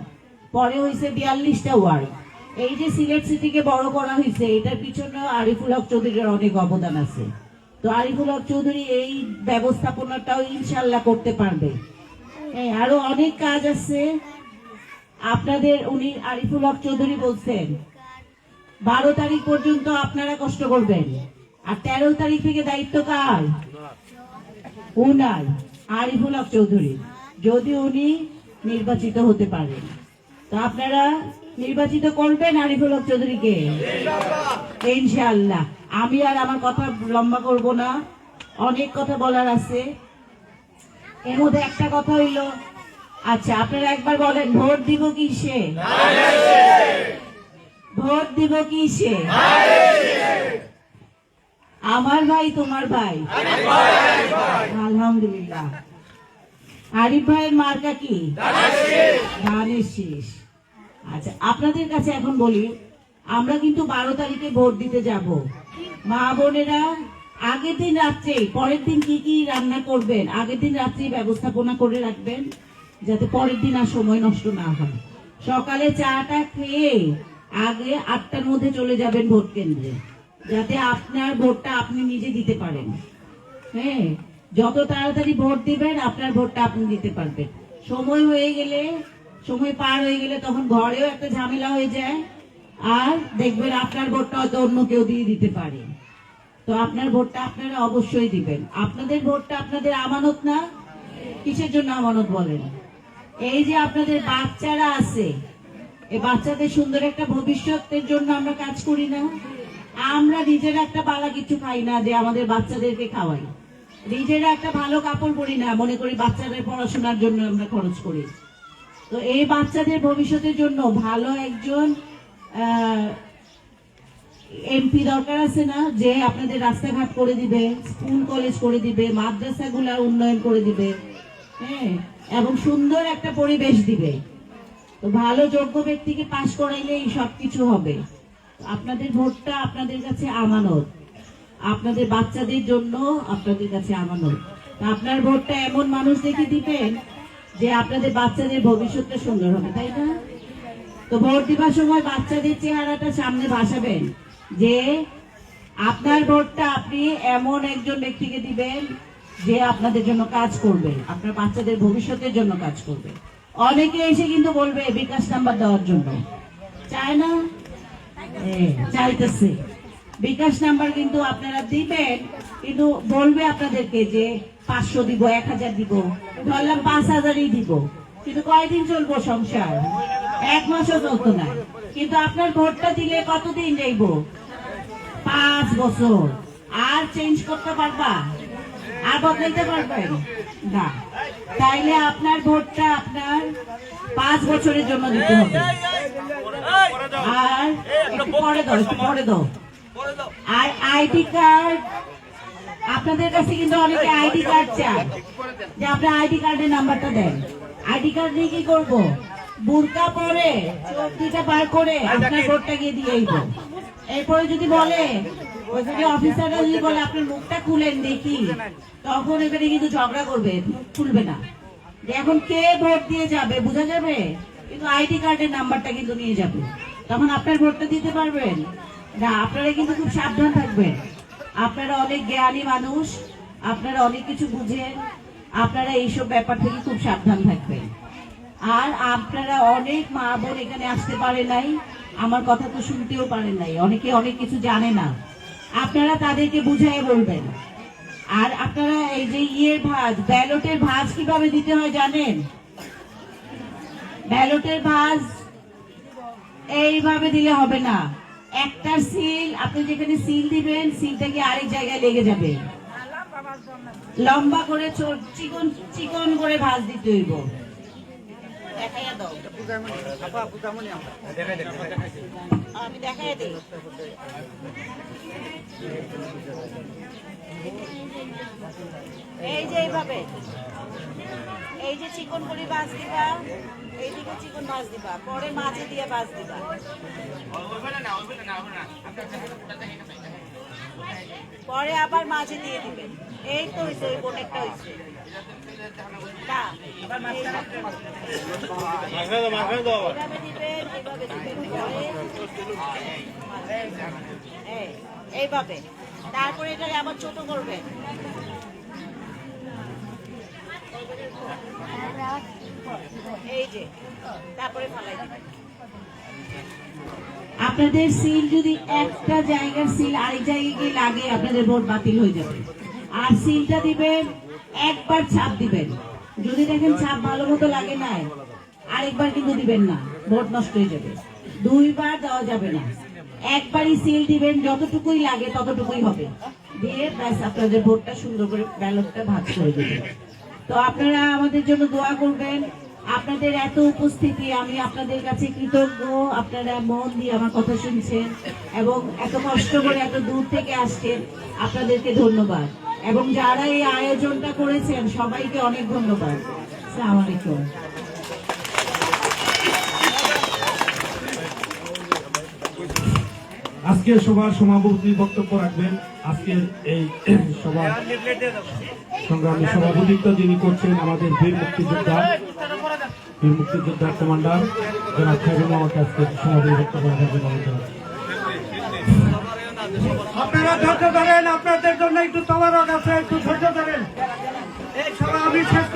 পরে হয়েছে 42টা ওয়ার্ড। এই যে সিলেট সিটিকে বড় করা হয়েছে এটার পিছনে আরিফুল হক চৌধুরীর অনেক অবদান আছে। তো আরিফুল হক চৌধুরী এই ব্যবস্থাপনাটাও ইনশাল্লাহ করতে পারবে। আরো অনেক কাজ আছে আপনাদের। উনি আরিফুল হক চৌধুরী বলছেন 12 তারিখ পর্যন্ত আপনারা কষ্ট করবেন, আর 13 তারিখ থেকে দায়িত্ব কার? উনার, আরিফুল হক চৌধুরী, যদি উনি নির্বাচিত হতে পারেন। তো আপনারা নির্বাচিত করবেন আরিফুল হক চৌধুরীকে ইনশাআল্লাহ। আমি আর আমার কথা লম্বা করব না, অনেক কথা বলার আছে। এর মধ্যে একটা কথা হইল, আচ্ছা আপনারা একবার বলেন ভোট দিব কিসে? ভোট দিব কিসে? আমার ভাই তোমার ভাই, আলহামদুলিল্লাহ। আরিফ ভাইয়ের মার্কা কি? ধানের শীষ। আচ্ছা আপনাদের কাছে এখন বলি, আমরা কিন্তু 12 তারিখে ভোট দিতে যাব। মা বোনেরা আগের দিন রাত্রে, পরের দিন কি কি রান্না করবেন আগের দিন রাত্রে ব্যবস্থাপনা করে রাখবেন, যাতে পরের দিন আর সময় নষ্ট না হয়। সকালে চাটা খেয়ে আগে 8টার মধ্যে চলে যাবেন ভোট কেন্দ্রে, যাতে আপনার ভোটটা আপনি নিজে দিতে পারেন। হ্যাঁ, যত তাড়াতাড়ি ভোট দিবেন আপনার ভোটটা আপনি দিতে পারবেন। সময় হয়ে গেলে, সময় পার হয়ে গেলে তখন ঘরেও একটা ঝামেলা হয়ে যায়, আর দেখবেন আপনার ভোটটা হয়তো অন্য কেউ দিয়ে দিতে পারে। তো আপনার ভোটটা আপনারা অবশ্যই দিবেন। আপনাদের ভোটটা আপনাদের আমানত না? কিসের জন্য আমানত বলেন? এই যে আপনাদের বাচ্চারা আছে, এই বাচ্চাদের সুন্দর একটা ভবিষ্যতের জন্য আমরা কাজ করি না? আমরা নিজেরা একটা বালা কিছু খাই না যে আমাদের বাচ্চাদেরকে খাওয়াই, নিজেরা একটা ভালো কাপড় পরি না, মনে করি বাচ্চাদের পড়াশোনার জন্য আমরা খরচ করি। তো এই বাচ্চাদের ভবিষ্যতের জন্য ভালো একজন এমপি দরকার আছে না, যে আপনাদের রাস্তাঘাট করে দিবে, স্কুল কলেজ করে দিবে, মাদ্রাসাগুলা উন্নয়ন করে দিবে, হ্যাঁ, এবং সুন্দর একটা পরিবেশ দিবে। তো ভালো যোগ্য ব্যক্তিকে পাশ করাইলেই সবকিছু হবে। আপনাদের ভোটটা আপনাদের কাছে আমানত, আপনাদের বাচ্চাদের জন্য আপনাদের কাছে আমানত। আপনার ভোটটা এমন মানুষ দেখে দিবেন যে আপনাদের বাচ্চাদের ভবিষ্যৎটা সুন্দর হবে, তাই না? তো ভোট দিবার সময় বাচ্চাদের চেহারাটা সামনে ভাসাবেন, যে আপনার ভোটটা আপনি এমন একজন ব্যক্তিকে দিবেন যে আপনাদের জন্য কাজ করবে, আপনার বাচ্চাদের ভবিষ্যতের জন্য কাজ করবে। অনেকে এসে কিন্তু বলবে বিকাশ নাম্বার দেওয়ার জন্য, চায় না? চাইতেছে বিকাশ নাম্বার, কিন্তু আপনারা দিবেন, কিন্তু বলবে আপনাদেরকে যে 500 দিব, 1000 দিব, ধরলাম 5000ই দিব, কিন্তু কয়দিন চলবো সংসার? 1 মাসও চলতো না। কিন্তু আপনার ভোটটা দিলে কতদিন যাইব? 5 বছর। আর চেঞ্জ করতে পারবা? আর বদলাইতে পারবেন না। তাইলে আপনার ভোটটা আপনার 5 বছরের জন্য দিতে হবে। আর একটু পরে দাও। আর আইডি কার্ড, আপনাদের কাছে কিন্তু অনেকে আইডি কার্ড চায়, যে আপনার আইডি কার্ডের নাম্বারটা দেন। আইডি কার্ড দিয়ে কি করবো? বুরকা পরে চোখ দুইটা বার করে আপনার ভোটটা গিয়ে দিয়ে আইব। এরপরে যদি বলে, ওই যদি অফিসাররা যদি বলে আপনার মুখটা খুলেন দেখি, তখন এবারে কিন্তু ঝগড়া করবে, মুখ খুলবে না। এখন কে ভোট দিয়ে যাবে বোঝা যাবে? কিন্তু আইডি কার্ডের নাম্বারটা কিন্তু নিয়ে যাবে, তখন আপনার ভোটটা দিতে পারবেন না। আপনারা কিন্তু খুব সাবধান থাকবেন। আপনারা অনেক জ্ঞানী মানুষ, আপনারা অনেক কিছু বুঝেন, আপনারা এইসব ব্যাপার থেকে খুব সাবধান থাকবেন। আর আপনারা অনেক মা বোন এখানে আসতে পারে নাই, আমার কথা তো শুনতেও পারেন নাই, অনেকে অনেক কিছু জানে না, আপনারা তাদেরকে বুঝাই বলবেন। আর আপনারা এই যে ভাঁজ, ব্যালটের ভাঁজ কিভাবে দিতে হয় জানেন? ব্যালটের ভাঁজ এইভাবে দিলে হবে না। একটা সিল, আপনি যেখানে সিল দিবেন সিলটা কি আরেক জায়গায় লেগে যাবে। লম্বা করে চিকন চিকন করে ভাঁজ দিতে হইব। দেখাইয়া দাও, আমি দেখাইয়া দিই। এই যে এইভাবে, এই যে চিকন করে ভাঁজ দিবা, এইদিকে চিকন ভাঁজ দিবা, পরে মাঝে দিয়ে ভাঁজ দিবা। পরে আবার মাঝে দিয়ে দিবেন। এই তো হয়েছে, ওই বোনেরটা হয়েছে না, এইভাবে দিবেন, এইভাবে দিবেন, এইভাবে। তারপরে এটাকে আবার ছোট করবেন। এই যে, তারপরে ফালাই দিবেন। আপনাদের সিল যদি একটা জায়গার সিল আরেক জায়গায় গিয়ে লাগে, আপনাদের ভোট বাতিল হয়ে যাবে। আর সিলটা দিবেন, একবার ছাপ দিবেন, যদি দেখেন ছাপ ভালো মতো লাগে নাই, আরেকবার কিন্তু দিবেন না, ভোট নষ্ট হয়ে যাবে। দুইবার দেওয়া যাবে না, একবারই সিল দিবেন, যতটুকুই লাগে ততটুকুই হবে, দিয়ে ব্যাস আপনাদের ভোটটা সুন্দর করে ব্যালটটা ভাগ করে দেবেন। তো আপনারা আমাদের জন্য দোয়া করবেন। আপনাদের এত উপস্থিতি, আমি আপনাদের কাছে কৃতজ্ঞ। আপনারা মন দিয়ে আমার কথা শুনছেন এবং এত কষ্ট করে এত দূর থেকে আসছেন, আপনাদেরকে ধন্যবাদ। এবং যারা এই আয়োজনটা করেছেন সবাইকে অনেক ধন্যবাদ। আসসালামু আলাইকুম। আজকে সভার সভাপতি বক্তব্য রাখবেন। আজকের এই সভার সংগ্রামী সভাপতিত্ব যিনি করছেন আমাদের বীর মুক্তিযোদ্ধা কমান্ডার জনাব খায়রুল আমাকে আজকে সভাপতি বক্তব্য রাখার জন্য অনুরোধ জানাচ্ছি। আপনারা ধৈর্য ধরেন, আপনাদের জন্য একটু তবারক আছে, একটু ধৈর্য ধরেন। এই সভা আমি শেষ